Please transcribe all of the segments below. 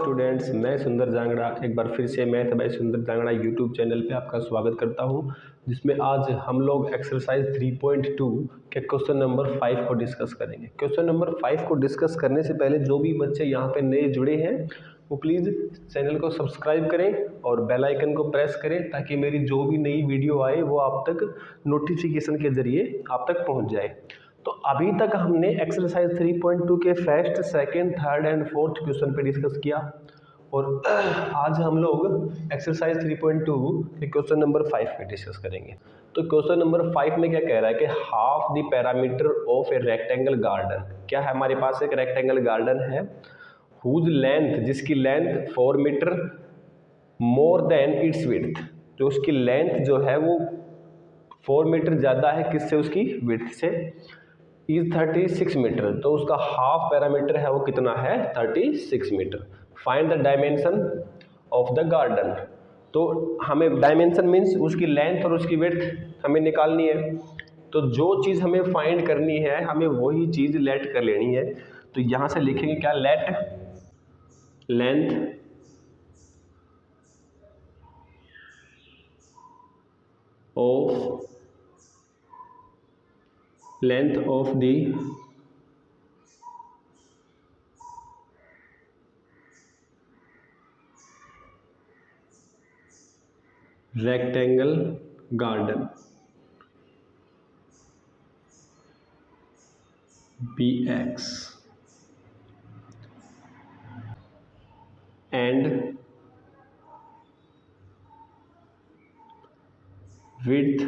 Students, मैं सुंदर जांगड़ा एक बार फिर से मैथ बाय सुंदर जांगड़ा यूट्यूब चैनल पे आपका स्वागत करता हूं, जिसमें आज हम लोग एक्सरसाइज 3.2 के क्वेश्चन नंबर 5 को डिस्कस करेंगे। क्वेश्चन नंबर 5 को डिस्कस करने से पहले जो भी बच्चे यहां पे नए जुड़े हैं वो प्लीज़ चैनल को सब्सक्राइब करें और बेल आइकन को प्रेस करें ताकि मेरी जो भी नई वीडियो आए वो आप तक नोटिफिकेशन के जरिए आप तक पहुँच जाए। तो अभी तक हमने एक्सरसाइज 3.2 के first, second, third and fourth question पे डिस्कस किया और आज हम लोग एक्सरसाइज 3.2 के क्वेश्चन नंबर 5 पे डिस्कस करेंगे। तो क्वेश्चन नंबर 5 में क्या कह रहा है कि half the parameter of a rectangle garden. क्या है हमारे पास? एक रेक्टेंगल गार्डन है हुज लेंथ, जिसकी length 4 metre more than its width, जो उसकी लेंथ जो है वो 4 मीटर ज़्यादा है किससे? उसकी विड्थ से। इज 36 मीटर, तो उसका हाफ पैरामीटर है वो कितना है? 36 metre. Find the dimension of the garden. तो हमें डायमेंशन मीन्स उसकी लेंथ और उसकी विड्थ हमें निकालनी है। तो जो चीज़ हमें फाइंड करनी है हमें वही चीज़ लेट कर लेनी है। तो यहाँ से लिखेंगे क्या? Late length of the rectangle garden bx and width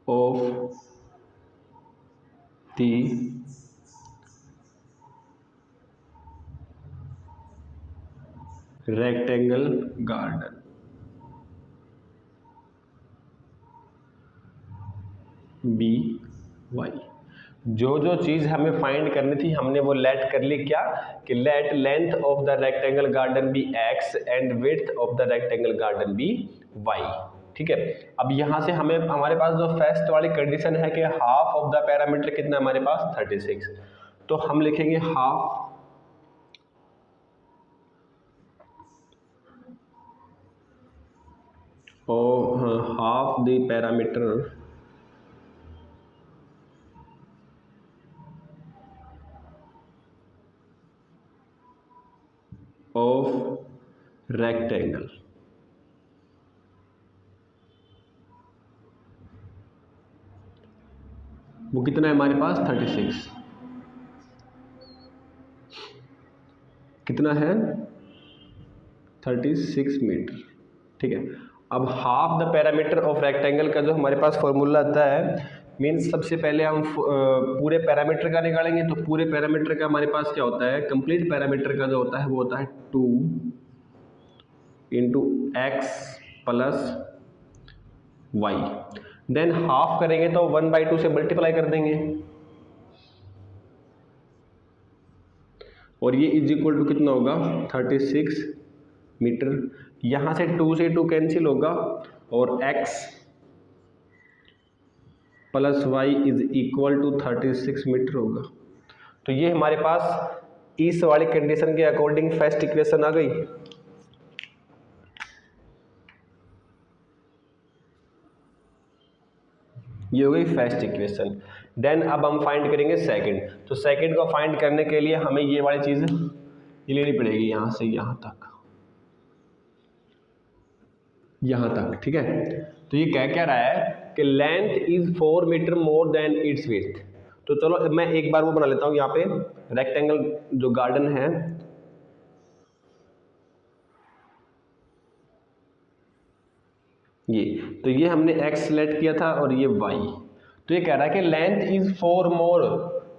of the rectangle garden be Y. जो जो चीज़ हमें फाइंड करनी थी हमने वो लेट कर ली। क्या कि let length of the rectangle garden be X and width of the rectangle garden be Y. ठीक है, अब यहाँ से हमें हमारे पास जो फर्स्ट वाली कंडीशन है कि हाफ ऑफ द पैरामीटर कितना हमारे पास? 36। तो हम लिखेंगे half the parameter of rectangle. वो कितना है हमारे पास? 36। कितना है? 36 मीटर। ठीक है, अब half the parameter of rectangle का जो हमारे पास फॉर्मूला आता है मीन्स सबसे पहले हम पूरे पैरामीटर का निकालेंगे। तो पूरे पैरामीटर का हमारे पास क्या होता है? कंप्लीट पैरामीटर का जो होता है वो होता है 2 into X plus Y. Then half करेंगे तो 1/2 से मल्टीप्लाई कर देंगे और ये इज इक्वल टू कितना होगा? 36 मीटर। यहाँ से 2 से 2 कैंसिल होगा और x plus Y is equal to 36 metre होगा। तो ये हमारे पास इस वाली कंडीशन के अकॉर्डिंग फर्स्ट इक्वेशन आ गई। ये हो गई फर्स्ट इक्वेशन। देन अब हम फाइंड करेंगे सेकंड। तो सेकंड को फाइंड करने के लिए हमें ये वाली चीज़ ये लेनी पड़ेगी, यहाँ से यहाँ तक, यहाँ तक। ठीक है, तो ये क्या रहा है कि length is 4 metre more than its width. तो चलो मैं एक बार वो बना लेता हूँ यहाँ पे रेक्टेंगल जो गार्डन है, ये तो ये हमने x सेलेक्ट किया था और ये y। तो ये कह रहा है कि length is 4 more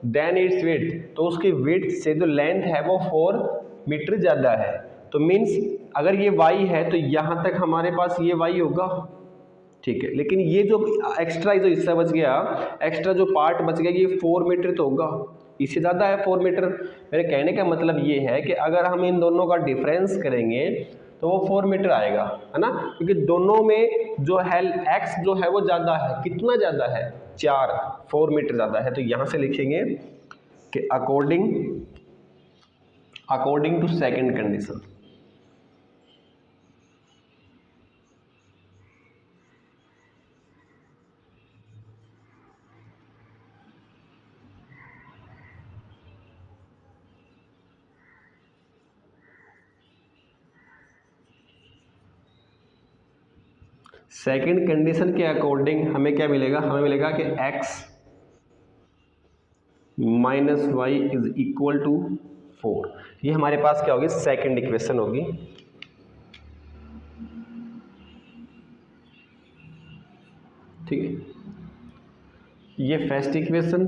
than its width, तो उसकी विड्थ से जो लेंथ है वो 4 मीटर ज़्यादा है। तो मीन्स अगर ये y है तो यहाँ तक हमारे पास ये y होगा। ठीक है, लेकिन ये जो एक्स्ट्रा जो हिस्सा बच गया, एक्स्ट्रा जो पार्ट बच गया, ये 4 मीटर तो होगा, इससे ज़्यादा है 4 मीटर। मेरे कहने का मतलब ये है कि अगर हम इन दोनों का डिफरेंस करेंगे तो वो 4 मीटर आएगा, है ना, क्योंकि दोनों में जो है x जो है वो ज़्यादा है। कितना ज़्यादा है? 4 मीटर ज़्यादा है। तो यहाँ से लिखेंगे कि according to second condition, second condition के अकॉर्डिंग हमें क्या मिलेगा, हमें मिलेगा कि x minus y is equal to 4। ये हमारे पास क्या होगी, सेकंड इक्वेशन होगी। ठीक है, ये फर्स्ट इक्वेशन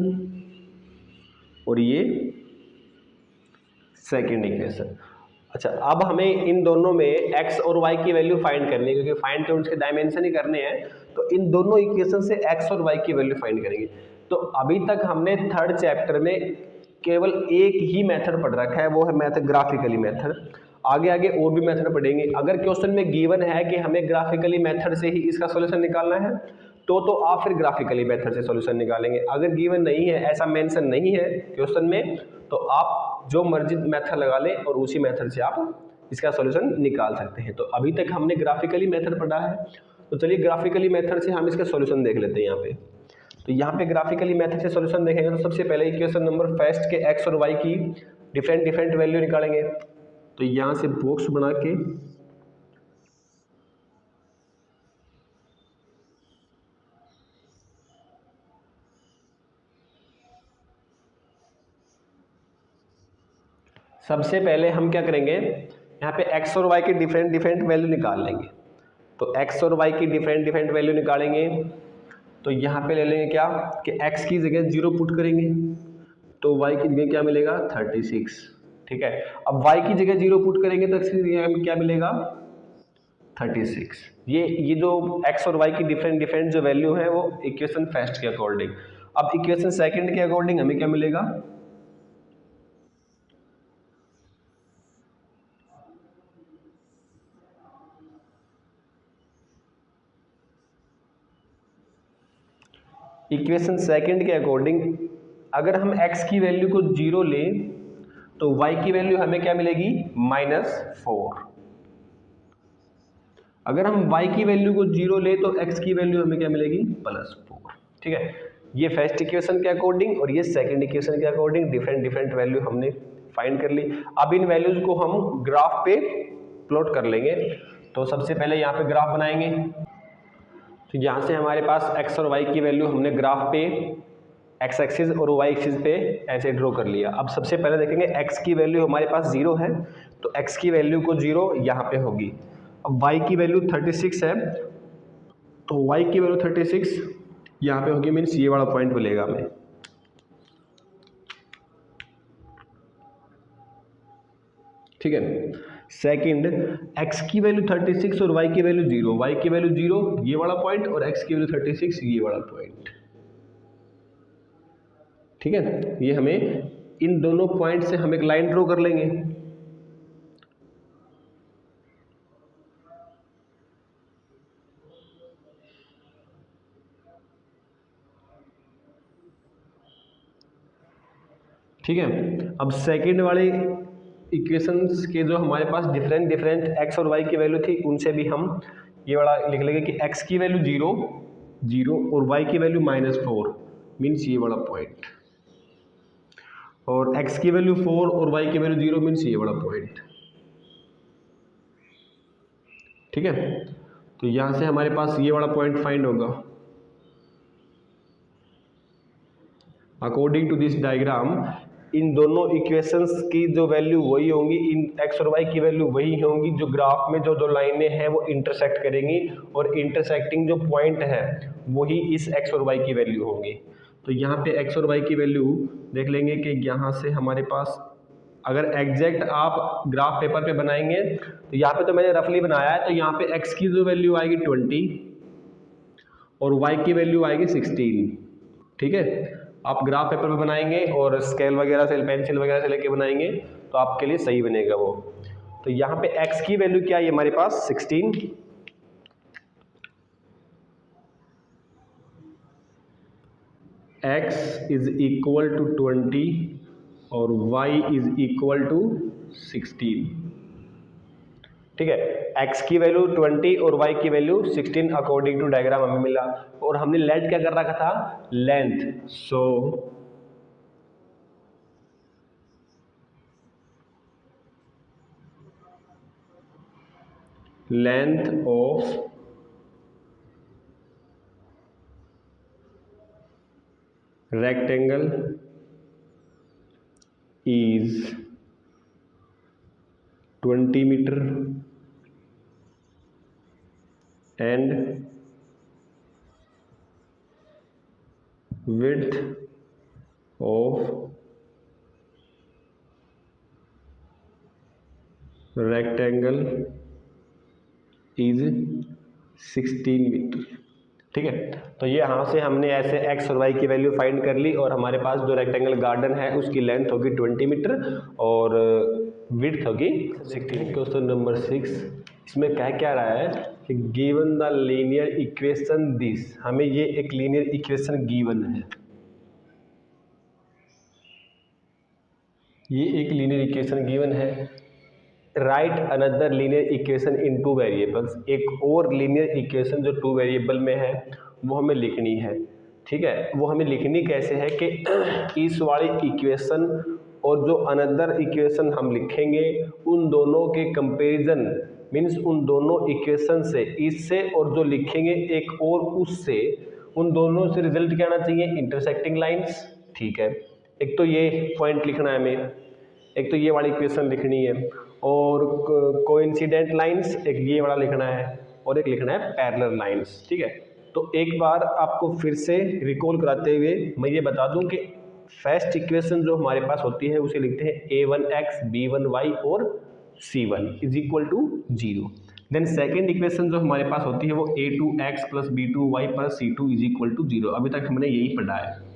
और ये सेकंड इक्वेशन। अच्छा, अब हमें इन दोनों में x और y की वैल्यू फाइंड करनी है, क्योंकि फाइंड तो उसके डायमेंशन ही करने हैं, तो इन दोनों इक्वेशन से x और y की वैल्यू फाइंड करेंगे। तो अभी तक हमने थर्ड चैप्टर में केवल एक ही मेथड पढ़ रखा है, वो है मेथड ग्राफिकली मेथड। आगे आगे और भी मेथड पढ़ेंगे। अगर क्वेश्चन में गिवन है कि हमें ग्राफिकली मेथड से ही इसका सॉल्यूशन निकालना है तो आप फिर ग्राफिकली मेथड से सॉल्यूशन निकालेंगे। अगर गिवन नहीं है, ऐसा मेंशन नहीं है क्वेश्चन में, तो आप जो मर्जी मेथड लगा लें और उसी मेथड से आप इसका सॉल्यूशन निकाल सकते हैं। तो अभी तक हमने ग्राफिकली मेथड पढ़ा है, तो चलिए ग्राफिकली मेथड से हम इसका सॉल्यूशन देख लेते हैं यहाँ पे। तो यहाँ पे ग्राफिकली मेथड से सॉल्यूशन देखेंगे तो सबसे पहले इक्वेशन नंबर फर्स्ट के x और y की डिफरेंट वैल्यू निकालेंगे। तो यहाँ से बॉक्स बना के सबसे पहले हम क्या करेंगे, यहाँ पे x और y की डिफरेंट वैल्यू निकाल लेंगे। तो x और y की डिफरेंट वैल्यू निकालेंगे तो यहाँ पे ले लेंगे क्या कि x की जगह 0 पुट करेंगे तो y की जगह क्या मिलेगा 36। ठीक है, अब y की जगह 0 पुट करेंगे तो x की जगह क्या मिलेगा 36। ये जो x और y की डिफरेंट जो वैल्यू है वो इक्वेशन फर्स्ट के अकॉर्डिंग। अब इक्वेशन सेकंड के अकॉर्डिंग हमें क्या मिलेगा, इक्वेशन सेकंड के अकॉर्डिंग अगर हम x की वैल्यू को 0 लें तो y की वैल्यू हमें क्या मिलेगी -4। अगर हम y की वैल्यू को 0 ले तो x की वैल्यू हमें क्या मिलेगी +4। ठीक है, ये फर्स्ट इक्वेशन के अकॉर्डिंग और ये सेकंड इक्वेशन के अकॉर्डिंग डिफरेंट वैल्यू हमने फाइंड कर ली। अब इन वैल्यूज को हम ग्राफ पे प्लॉट कर लेंगे। तो सबसे पहले यहाँ पे ग्राफ बनाएंगे। तो यहाँ से हमारे पास x और y की वैल्यू हमने ग्राफ पे x एक्सिस और y एक्सिस पे ऐसे ड्रॉ कर लिया। अब सबसे पहले देखेंगे x की वैल्यू हमारे पास 0 है तो x की वैल्यू को 0 यहाँ पे होगी। अब y की वैल्यू 36 है तो y की वैल्यू 36 यहाँ पे होगी, मीन्स ये वाला पॉइंट मिलेगा हमें। ठीक है, सेकंड x की वैल्यू 36 और y की वैल्यू 0, y की वैल्यू 0 ये वाला पॉइंट और x की वैल्यू 36 ये वाला पॉइंट। ठीक है, ये हमें इन दोनों पॉइंट से हम एक लाइन ड्रॉ कर लेंगे। ठीक है, अब सेकंड वाले इक्वेशंस के जो हमारे पास डिफरेंट x और y की वैल्यू थी उनसे भी हम ये वाला लिख लेंगे कि x की वैल्यू 0 और y की वैल्यू -4 मीन्स ये वाला पॉइंट, और x की वैल्यू 4 और y की वैल्यू 0 मीन्स ये वाला पॉइंट। ठीक है, तो यहां से हमारे पास ये वाला पॉइंट फाइंड होगा। अकॉर्डिंग टू दिस डायग्राम इन दोनों इक्वेशंस की जो वैल्यू वही होंगी, इन x और y की वैल्यू वही होंगी, जो ग्राफ में जो दो लाइनें हैं वो इंटरसेक्ट करेंगी और इंटरसेक्टिंग जो पॉइंट है वही इस x और y की वैल्यू होंगी। तो यहाँ पे x और y की वैल्यू देख लेंगे कि यहाँ से हमारे पास अगर एग्जैक्ट आप ग्राफ पेपर पे बनाएंगे तो यहाँ पे तो मैंने रफली बनाया है, तो यहाँ पे x की जो वैल्यू आएगी 20 और y की वैल्यू आएगी 16। ठीक है, आप ग्राफ पेपर पे बनाएंगे और स्केल वगैरह से पेंसिल वगैरह से लेके बनाएंगे तो आपके लिए सही बनेगा वो। तो यहाँ पे x की वैल्यू क्या है हमारे पास 16, x इज इक्वल टू 20 और y इज इक्वल टू 16। ठीक है, x की वैल्यू 20 और y की वैल्यू 16 अकॉर्डिंग टू डायग्राम हमें मिला। और हमने लेंथ क्या कर रखा था, length, so length of rectangle is 20 meter and width of rectangle is 16 meter। ठीक है, तो ये यहाँ से हमने ऐसे x और y की वैल्यू फाइंड कर ली और हमारे पास जो रेक्टेंगल गार्डन है उसकी लेंथ होगी 20 मीटर और विड्थ होगी 16। क्वेश्चन नंबर 6, इसमें कह क्या रहा है कि given the linear equation this, हमें ये एक लीनियर इक्वेशन गिवन है, ये एक लीनियर इक्वेशन गिवन है। Right another linear equation in two variables, एक और लीनियर इक्वेशन जो 2 वेरिएबल में है वो हमें लिखनी है। ठीक है, वो हमें लिखनी कैसे है कि इस वाली इक्वेशन और जो अनदर इक्वेशन हम लिखेंगे उन दोनों के कंपैरिजन, मीन्स उन दोनों इक्वेशन से, इससे और जो लिखेंगे एक और उससे, उन दोनों से रिजल्ट क्या आना चाहिए, इंटरसेक्टिंग लाइंस। ठीक है, एक तो ये पॉइंट लिखना है हमें, एक तो ये वाली इक्वेशन लिखनी है, और कोइंसिडेंट लाइंस एक ये वाला लिखना है, और एक लिखना है पैरेलल लाइंस। ठीक है, तो एक बार आपको फिर से रिकॉल कराते हुए मैं ये बता दूं कि फर्स्ट इक्वेशन जो हमारे पास होती है उसे लिखते हैं a1x b1y और c1 is equal to 0। Then second equation जो हमारे पास होती है वो a2x plus b2y plus c2 is equal to 0। अभी तक हमने यही पढ़ा है।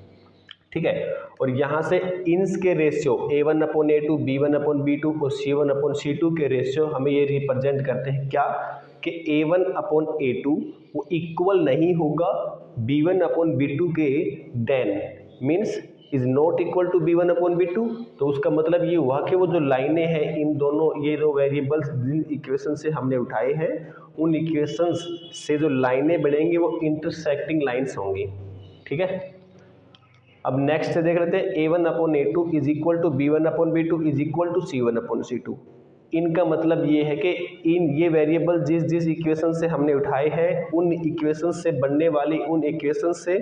ठीक है, और यहाँ से इन्स के रेशियो a1/a2 b1/b2 और c1/c2 के रेशियो हमें ये रिप्रेजेंट करते हैं क्या, कि a1/a2 वो इक्वल नहीं होगा b1/b2 के, then means is not equal to b1/b2। तो उसका मतलब ये हुआ कि वो जो लाइनें हैं इन दोनों, ये जो वेरिएबल्स जिन इक्वेशन से हमने उठाए हैं उन इक्वेशंस से जो लाइनें बढ़ेंगी वो इंटरसेक्टिंग लाइन्स होंगी। ठीक है, अब नेक्स्ट देख लेते हैं a1/a2 is equal to b1/b2 is equal to c1/c2। इनका मतलब ये है कि इन ये वेरिएबल जिस जिस इक्वेशन से हमने उठाए हैं उन इक्वेशन से बनने वाली, उन इक्वेशन से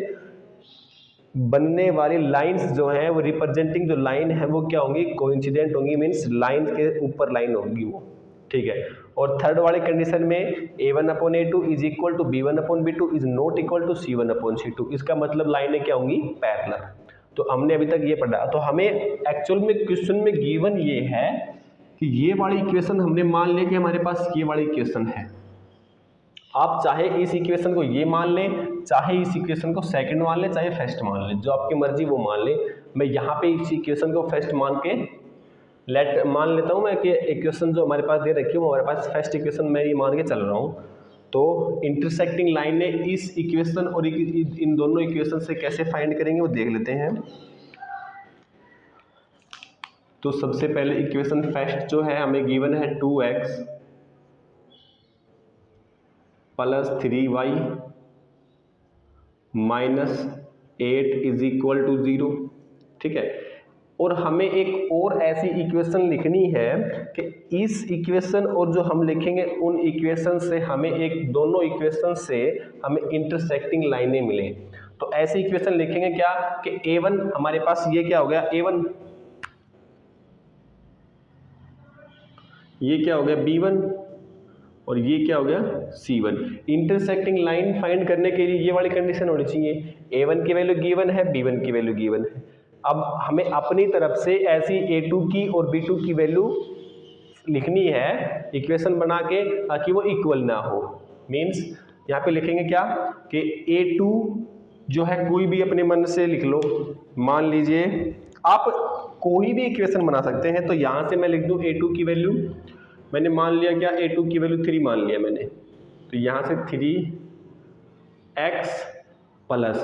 बनने वाली लाइंस जो हैं वो रिप्रेजेंटिंग जो लाइन है वो क्या होंगी, कोइंसिडेंट होंगी, मीन्स लाइन के ऊपर लाइन होगी वो। ठीक है, और थर्ड वाली कंडीशन में a1/a2 is equal to b1/b2 is not equal to c1/c2। इसका मतलब लाइनें क्या होंगी, पैरेलल। तो हमने अभी तक ये पढ़ा। तो हमें एक्चुअल में क्वेश्चन में गिवन ये है कि ये वाली इक्वेशन हमने मान लिया कि हमारे पास ये वाली इक्वेशन है। आप चाहे इस इक्वेशन को ये मान लें, चाहे इस इक्वेशन को सेकंड मान लें, चाहे फर्स्ट मान लें, जो आपकी मर्जी वो मान लें। मैं यहाँ पे इस इक्वेशन को फर्स्ट मान के मान लेता हूँ मैं कि इक्वेशन जो हमारे पास दे रखी है वो हमारे पास फर्स्ट इक्वेशन मैं ये मान के चल रहा हूँ। तो इंटरसेक्टिंग लाइन ने इस इक्वेशन और इन दोनों इक्वेशन से कैसे फाइंड करेंगे वो देख लेते हैं। तो सबसे पहले इक्वेशन फर्स्ट जो है हमें गिवन है 2x plus 3y minus 8 is equal to 0। ठीक है, और हमें एक और ऐसी इक्वेशन लिखनी है कि इस इक्वेशन और जो हम लिखेंगे उन इक्वेशन से हमें एक, दोनों इक्वेशन से हमें इंटरसेक्टिंग लाइनें मिले। तो ऐसी इक्वेशन लिखेंगे क्या कि a1 हमारे पास ये क्या हो गया, a1, ये क्या हो गया b1 और ये क्या हो गया c1। इंटरसेक्टिंग लाइन फाइंड करने के लिए ये वाली कंडीशन होनी चाहिए, a1 की वैल्यू गिवन है, b1 की वैल्यू गिवन है। अब हमें अपनी तरफ से ऐसी a2 की और b2 की वैल्यू लिखनी है इक्वेशन बना के, ताकि वो इक्वल ना हो। मीन्स यहाँ पे लिखेंगे क्या कि a2 जो है कोई भी अपने मन से लिख लो, मान लीजिए आप कोई भी इक्वेशन बना सकते हैं। तो यहाँ से मैं लिख दूँ a2 की वैल्यू, मैंने मान लिया क्या, a2 की वैल्यू 3 मान लिया मैंने। तो यहाँ से 3x प्लस,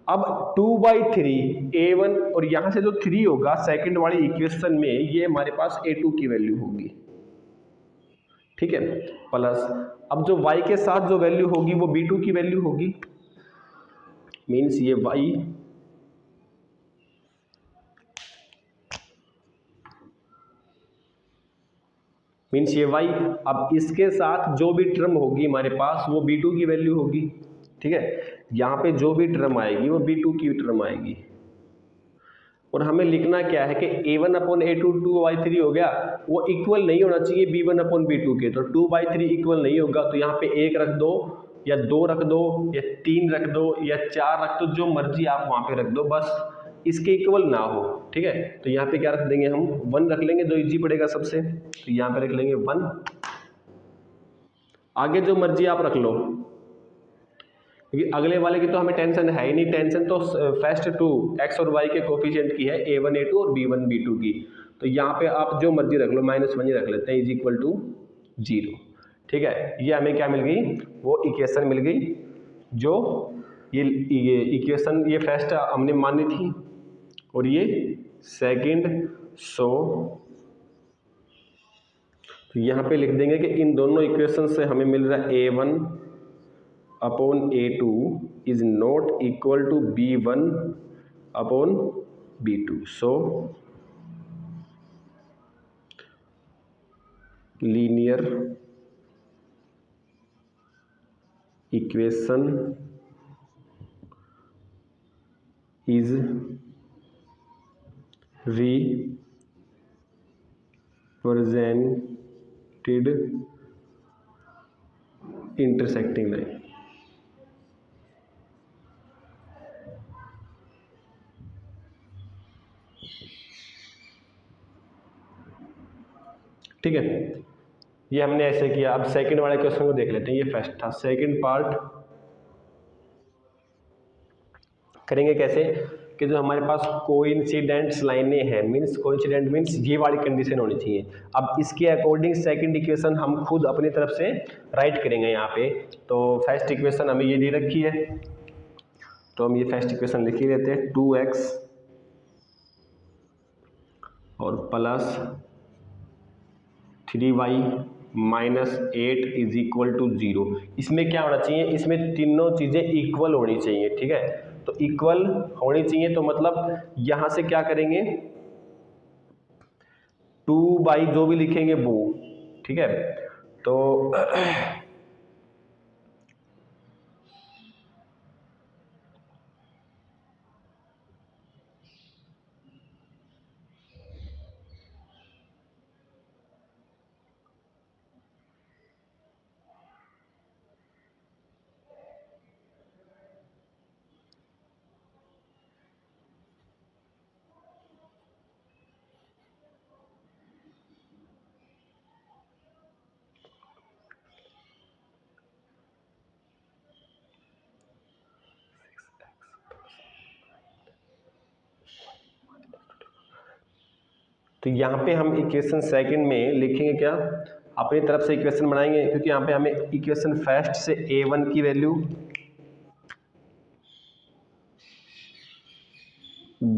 अब 2/3 A1 और यहाँ से जो 3 होगा सेकंड वाली इक्वेशन में, ये हमारे पास A2 की वैल्यू होगी, ठीक है, प्लस अब जो y के साथ जो वैल्यू होगी वो B2 की वैल्यू होगी, मीन्स ये y अब इसके साथ जो भी टर्म होगी हमारे पास वो B2 की वैल्यू होगी, ठीक है। यहाँ पे जो भी टर्म आएगी वो B2 की टर्म आएगी, और हमें लिखना क्या है कि A1/A2 2/3 हो गया, वो इक्वल नहीं होना चाहिए B1/B2 के, तो 2/3 इक्वल नहीं होगा, तो यहाँ पे 1 रख दो या 2 रख दो या 3 रख दो या 4 रख दो, जो मर्जी आप वहाँ पे रख दो, बस इसके इक्वल ना हो, ठीक है। तो यहाँ पे क्या रख देंगे हम, 1 रख लेंगे, जो इजी पड़ेगा सबसे, तो यहाँ पे रख लेंगे 1, आगे जो मर्जी आप रख लो, क्योंकि अगले वाले की तो हमें टेंशन है ही नहीं, टेंशन तो फर्स्ट 2 x और y के कोफिशिएंट की है, A1 A2 और B1 B2 की, तो यहाँ पे आप जो मर्जी रख लो, -1 ही रख लेते हैं, = 0, ठीक है। ये हमें क्या मिल गई, वो इक्वेशन मिल गई, जो ये इक्वेशन ये फर्स्ट हमने मानी थी और ये सेकंड, सो तो यहाँ पे लिख देंगे कि इन दोनों इक्वेशन से हमें मिल रहा है A1/A2 is not equal to B1/B2, so linear equation is represented intersecting line, ठीक है। ये हमने ऐसे किया। अब सेकंड वाले क्वेश्चन को देख लेते हैं, ये फर्स्ट था, सेकंड पार्ट करेंगे कैसे कि जो हमारे पास कोइंसिडेंट्स लाइनें हैं, मींस कोइंसिडेंट मींस ये वाली कंडीशन होनी चाहिए। अब इसके अकॉर्डिंग सेकंड इक्वेशन हम खुद अपनी तरफ से राइट करेंगे यहाँ पे। तो फर्स्ट इक्वेशन हमें ये दी रखी है, तो हम ये फर्स्ट इक्वेशन लिख ही लेते हैं, 2x और प्लस 3y -8 = 0। इसमें क्या होना चाहिए, इसमें तीनों चीज़ें इक्वल होनी चाहिए, ठीक है। तो इक्वल होनी चाहिए, तो मतलब यहाँ से क्या करेंगे, 2/, जो भी लिखेंगे वो, ठीक है। तो तो यहाँ पे हम इक्वेशन सेकंड में लिखेंगे क्या, अपनी तरफ से इक्वेशन बनाएंगे, क्योंकि यहाँ पे हमें इक्वेशन फर्स्ट से A1 की वैल्यू,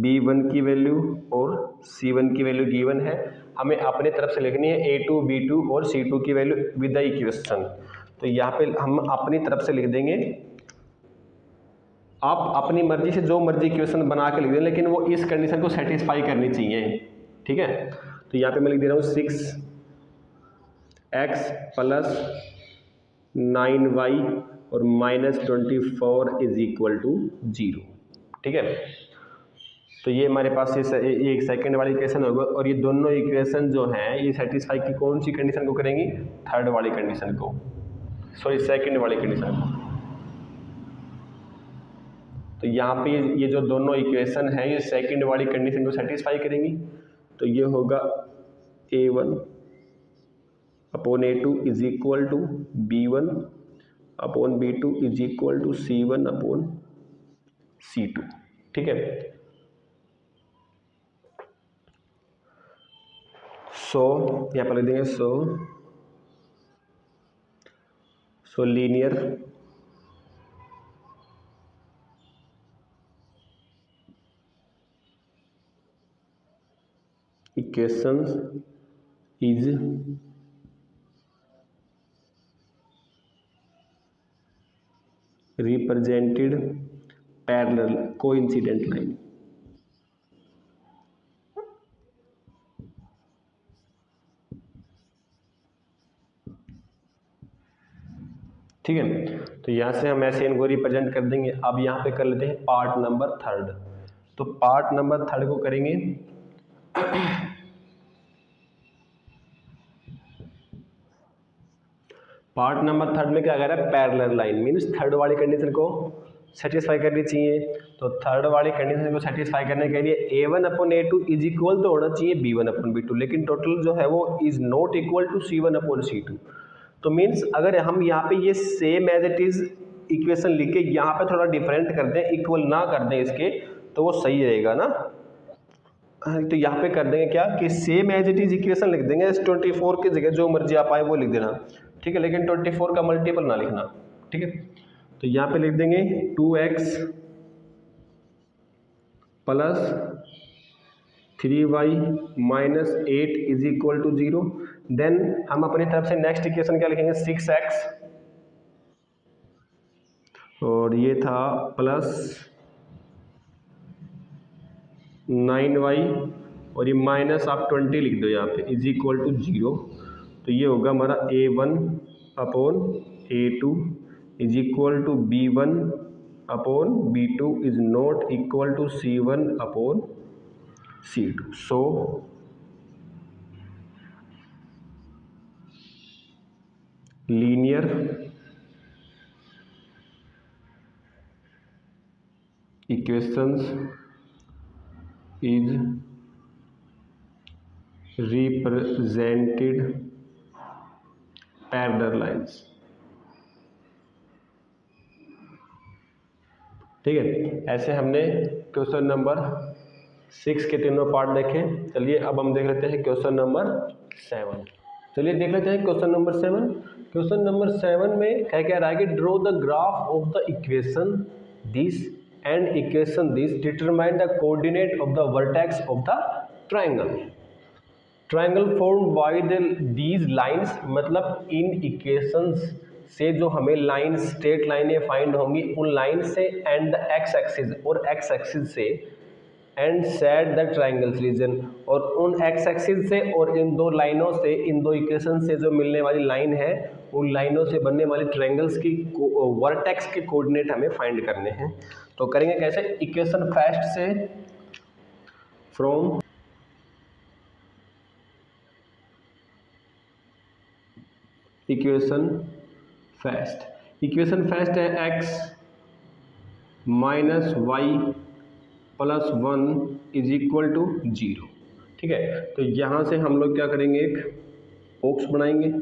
B1 की वैल्यू और C1 की वैल्यू गिवन है, हमें अपने तरफ से लिखनी है A2 B2 और C2 की वैल्यू विद द इक्वेशन। तो यहाँ पे हम अपनी तरफ से लिख देंगे, आप अपनी मर्जी से जो मर्जी इक्वेशन बना के लिख दें, लेकिन वो इस कंडीशन को सेटिस्फाई करनी चाहिए, ठीक है। तो यहाँ पे मैं लिख दे रहा हूँ 6x + 9y और -24 = 0, ठीक है। तो ये हमारे पास ये एक सेकंड वाली इक्वेशन होगा, और ये दोनों इक्वेशन जो हैं ये सेटिस्फाई की कौन सी कंडीशन को करेंगी, थर्ड वाली कंडीशन को, सॉरी सेकंड वाली कंडीशन को। तो यहाँ पे ये जो दोनों इक्वेशन है ये सेकंड वाली कंडीशन को सेटिस्फाई करेंगी। तो ये होगा A1/A2 = B1/B2 = C1/C2, ठीक है। सो यहाँ पर लिख देंगे सो linear equations is represented parallel coincident line. ठीक है, तो यहाँ से हम ऐसे इनको रिप्रेजेंट कर देंगे। अब यहाँ पे कर लेते हैं पार्ट नंबर थर्ड। तो पार्ट नंबर थर्ड को करेंगे। पार्ट नंबर थर्ड में क्या कह रहा है, पैरेलल लाइन मीन्स थर्ड वाली कंडीशन को सेटिस्फाई करनी चाहिए। तो थर्ड वाली कंडीशन को सेटिस्फाई करने के लिए a1/a2 इज इक्वल तो होना चाहिए b1/b2, लेकिन टोटल जो है वो is not equal to c1/c2। तो मीन्स अगर हम यहाँ पे ये same as it is equation लिख के यहाँ पे थोड़ा डिफरेंट कर दें, इक्वल ना कर दें इसके, तो वो सही रहेगा ना। तो यहाँ पे कर देंगे क्या कि same as it is equation लिख देंगे, इस 24 की जगह जो मर्जी आप आए वो लिख देना, ठीक है, लेकिन 24 का मल्टीपल ना लिखना, ठीक है। तो यहाँ पे लिख देंगे 2x plus 3y minus 8 is equal to 0। Then हम अपनी तरफ से नेक्स्ट इक्वेशन क्या लिखेंगे, 6x और ये था प्लस 9y और ये माइनस आप 20 लिख दो यहाँ पे इज इक्वल टू 0। तो ये होगा हमारा a1/a2 is equal to b1/b2 is not equal to c1/c2। So linear equations is represented parallel lines। ठीक है, ऐसे हमने क्वेश्चन नंबर 6 के तीनों पार्ट देखे। चलिए अब हम देख लेते हैं क्वेश्चन नंबर 7। चलिए देख लेते हैं क्वेश्चन नंबर 7। क्वेश्चन नंबर 7 में क्या कह रहा है कि draw the graph of the equation this and equation this determine the coordinate of the vertex of the triangle formed by these lines। मतलब इन इक्वेशंस से जो हमें लाइन स्ट्रेट लाइनें फाइंड होंगी उन लाइन से एंड द एक्स एक्सिस और x axis से and set the triangles region, और उन एक्स एक्सिस से और इन दो लाइनों से, इन दो इक्वेशन से जो मिलने वाली लाइन है उन लाइनों से बनने वाले ट्राइंगल्स की वर्टेक्स के कोऑर्डिनेट हमें फाइंड करने हैं। तो करेंगे कैसे, इक्वेशन फर्स्ट से फ्रॉम इक्वेशन फर्स्ट है x minus y plus 1 is equal to 0। ठीक है, तो यहां से हम लोग क्या करेंगे, एक बॉक्स बनाएंगे।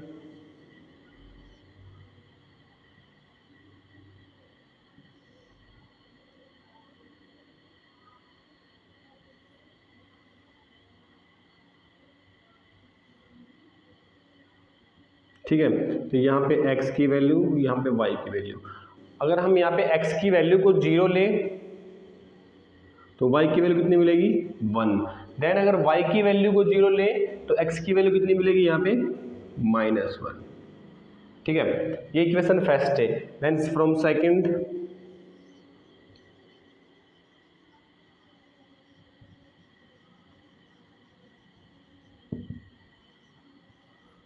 ठीक है, तो यहाँ पे x की वैल्यू, यहाँ पे y की वैल्यू। अगर हम यहाँ पे x की वैल्यू को 0 लें तो y की वैल्यू कितनी मिलेगी, 1। देन अगर y की वैल्यू को 0 लें तो x की वैल्यू कितनी मिलेगी, यहाँ पे -1। ठीक है, ये इक्वेशन फर्स्ट है। Then from second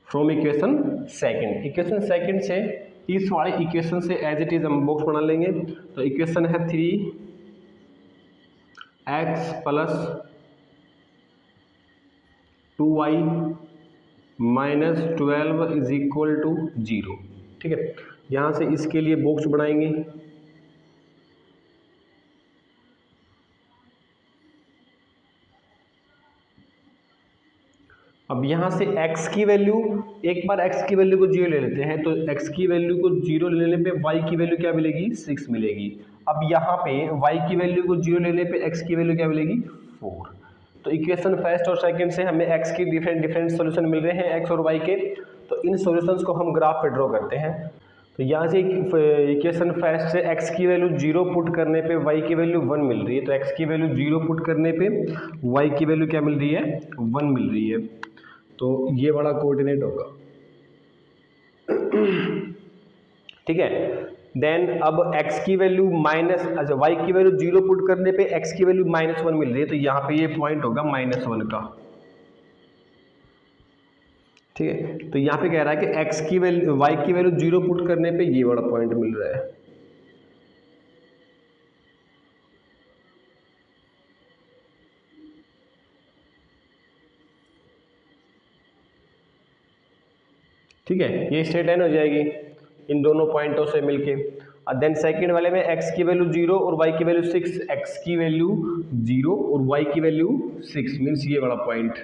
from equation second से इस वाले इक्वेशन से एज इट इज हम बॉक्स बना लेंगे। तो इक्वेशन है 3x plus 2y minus 12 is equal to 0। ठीक है, यहाँ से इसके लिए बॉक्स बनाएंगे। अब यहाँ से x की वैल्यू, एक बार x की वैल्यू को 0 ले लेते हैं, तो x की वैल्यू को 0 लेने पे y की वैल्यू क्या मिलेगी, 6 मिलेगी। अब यहाँ पे y की वैल्यू को 0 लेने पे x की वैल्यू क्या मिलेगी, 4। तो इक्वेशन फर्स्ट और सेकंड से हमें x की डिफरेंट सॉल्यूशन मिल रहे हैं, x और y के। तो इन सॉल्यूशंस को हम ग्राफ पे ड्रॉ करते हैं। तो यहाँ से इक्वेशन फर्स्ट से x की वैल्यू 0 पुट करने पे y की वैल्यू 1 मिल रही है, तो x की वैल्यू 0 पुट करने पे y की वैल्यू क्या मिल रही है, 1 मिल रही है। तो ये वाला कोऑर्डिनेट होगा, ठीक है। देन अब x की वैल्यू y की वैल्यू 0 पुट करने पे x की वैल्यू -1 मिल रही है, तो यहाँ पे ये पॉइंट होगा -1 का, ठीक है। तो यहाँ पे कह रहा है कि x की वैल्यू y की वैल्यू 0 पुट करने पे ये वाला पॉइंट मिल रहा है, ठीक है। ये स्ट्रेट लाइन हो जाएगी इन दोनों पॉइंटों से मिलके। और देन सेकंड वाले में x की वैल्यू 0 और y की वैल्यू 6, x की वैल्यू 0 और y की वैल्यू 6 मीन्स ये वाला पॉइंट।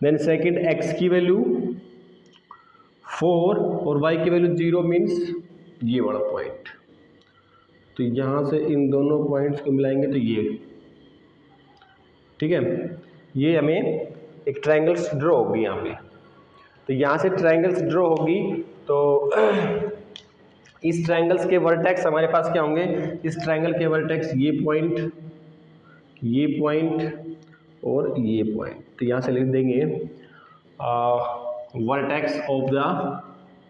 देन सेकंड x की वैल्यू 4 और y की वैल्यू 0 मीन्स ये वाला पॉइंट। तो यहाँ से इन दोनों पॉइंट्स को मिलाएंगे तो ये, ठीक है। ये हमें एक ट्रायंगल्स ड्रॉ होगी यहाँ पे। तो यहाँ से ट्रायंगल्स ड्रॉ होगी तो इस ट्रायंगल्स के वर्टेक्स हमारे पास क्या होंगे, इस ट्रायंगल के वर्टेक्स ये पॉइंट और ये पॉइंट। तो यहाँ से लिख देंगे vertex of the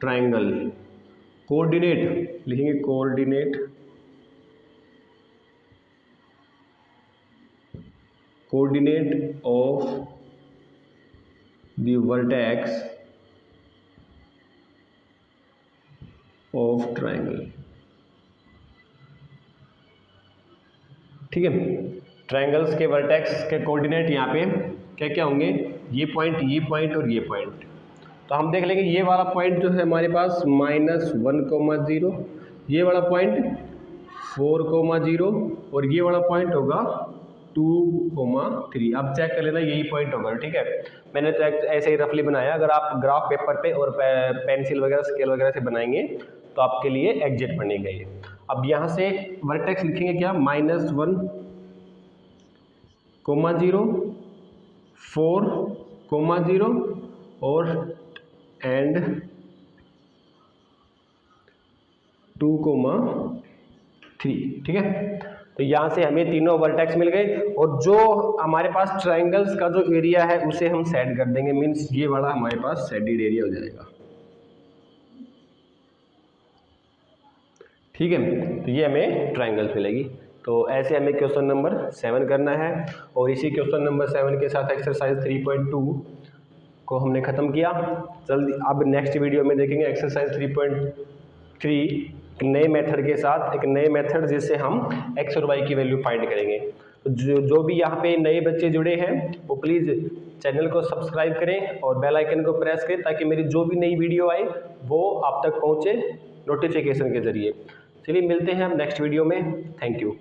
triangle, coordinate लिखेंगे, coordinate of the vertex of triangle, ठीक है। ट्रायंगल्स के वर्टेक्स के कोऑर्डिनेट यहाँ पे क्या क्या होंगे, ये पॉइंट और ये पॉइंट। तो हम देख लेंगे ये वाला पॉइंट जो है हमारे पास -1,0, ये वाला पॉइंट 4,0 और ये वाला पॉइंट होगा 2,3। अब चेक कर लेना यही पॉइंट होगा, ठीक है। मैंने तो ऐसे ही रफली बनाया, अगर आप ग्राफ पेपर पे और पेंसिल वगैरह स्केल वगैरह से बनाएंगे तो आपके लिए एग्जैक्ट बनेगा ये। अब यहाँ से वर्टेक्स लिखेंगे क्या, -1,0, 4,0 और एंड 2,3, ठीक है। तो यहाँ से हमें तीनों वर्टेक्स मिल गए और जो हमारे पास ट्रायंगल्स का जो एरिया है उसे हम सेट कर देंगे, मीन्स ये वाला हमारे पास सेटेड एरिया हो जाएगा, ठीक है। तो ये हमें ट्रायंगल्स मिलेगी। तो ऐसे हमें क्वेश्चन नंबर 7 करना है और इसी क्वेश्चन नंबर 7 के साथ एक्सरसाइज 3.2 को हमने ख़त्म किया। जल्दी अब नेक्स्ट वीडियो में देखेंगे एक्सरसाइज 3.3 एक नए मेथड के साथ, एक नए मेथड जिससे हम एक्स और वाई की वैल्यू फाइंड करेंगे। जो भी यहाँ पे नए बच्चे जुड़े हैं वो प्लीज़ चैनल को सब्सक्राइब करें और बेल आइकन को प्रेस करें ताकि मेरी जो भी नई वीडियो आए वो आप तक पहुँचे नोटिफिकेशन के जरिए। चलिए मिलते हैं हम नेक्स्ट वीडियो में। Thank you.